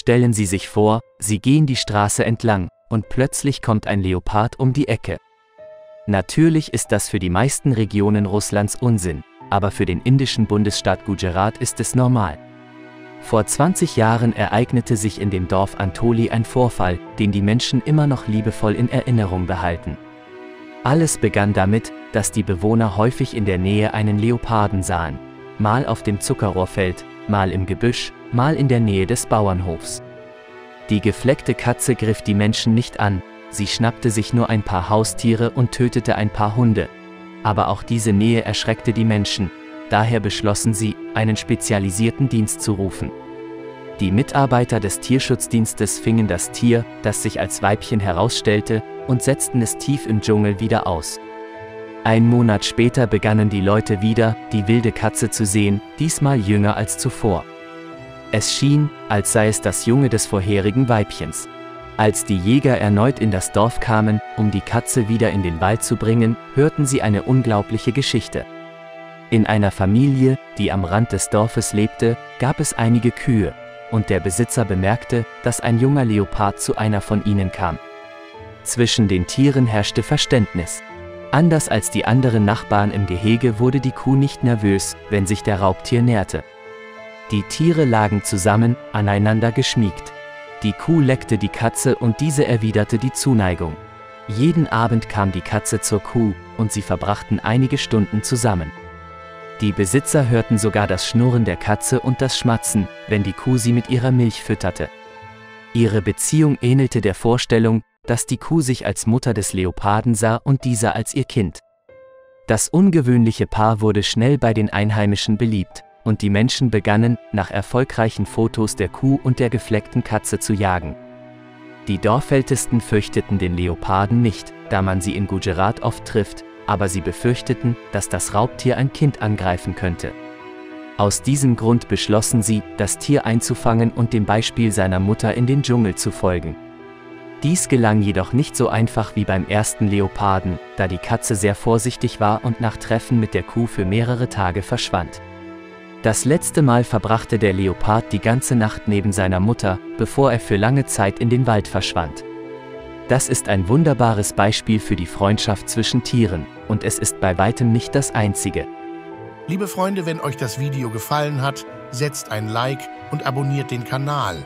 Stellen Sie sich vor, Sie gehen die Straße entlang, und plötzlich kommt ein Leopard um die Ecke. Natürlich ist das für die meisten Regionen Russlands Unsinn, aber für den indischen Bundesstaat Gujarat ist es normal. Vor 20 Jahren ereignete sich in dem Dorf Antoli ein Vorfall, den die Menschen immer noch liebevoll in Erinnerung behalten. Alles begann damit, dass die Bewohner häufig in der Nähe einen Leoparden sahen, mal auf dem Zuckerrohrfeld, mal im Gebüsch, mal in der Nähe des Bauernhofs. Die gefleckte Katze griff die Menschen nicht an, sie schnappte sich nur ein paar Haustiere und tötete ein paar Hunde. Aber auch diese Nähe erschreckte die Menschen, daher beschlossen sie, einen spezialisierten Dienst zu rufen. Die Mitarbeiter des Tierschutzdienstes fingen das Tier, das sich als Weibchen herausstellte, und setzten es tief im Dschungel wieder aus. Ein Monat später begannen die Leute wieder, die wilde Katze zu sehen, diesmal jünger als zuvor. Es schien, als sei es das Junge des vorherigen Weibchens. Als die Jäger erneut in das Dorf kamen, um die Katze wieder in den Wald zu bringen, hörten sie eine unglaubliche Geschichte. In einer Familie, die am Rand des Dorfes lebte, gab es einige Kühe, und der Besitzer bemerkte, dass ein junger Leopard zu einer von ihnen kam. Zwischen den Tieren herrschte Verständnis. Anders als die anderen Nachbarn im Gehege wurde die Kuh nicht nervös, wenn sich der Raubtier näherte. Die Tiere lagen zusammen, aneinander geschmiegt. Die Kuh leckte die Katze und diese erwiderte die Zuneigung. Jeden Abend kam die Katze zur Kuh, und sie verbrachten einige Stunden zusammen. Die Besitzer hörten sogar das Schnurren der Katze und das Schmatzen, wenn die Kuh sie mit ihrer Milch fütterte. Ihre Beziehung ähnelte der Vorstellung, dass die Kuh sich als Mutter des Leoparden sah und dieser als ihr Kind. Das ungewöhnliche Paar wurde schnell bei den Einheimischen beliebt, und die Menschen begannen, nach erfolgreichen Fotos der Kuh und der gefleckten Katze zu jagen. Die Dorfältesten fürchteten den Leoparden nicht, da man sie in Gujarat oft trifft, aber sie befürchteten, dass das Raubtier ein Kind angreifen könnte. Aus diesem Grund beschlossen sie, das Tier einzufangen und dem Beispiel seiner Mutter in den Dschungel zu folgen. Dies gelang jedoch nicht so einfach wie beim ersten Leoparden, da die Katze sehr vorsichtig war und nach Treffen mit der Kuh für mehrere Tage verschwand. Das letzte Mal verbrachte der Leopard die ganze Nacht neben seiner Mutter, bevor er für lange Zeit in den Wald verschwand. Das ist ein wunderbares Beispiel für die Freundschaft zwischen Tieren, und es ist bei weitem nicht das einzige. Liebe Freunde, wenn euch das Video gefallen hat, setzt ein Like und abonniert den Kanal.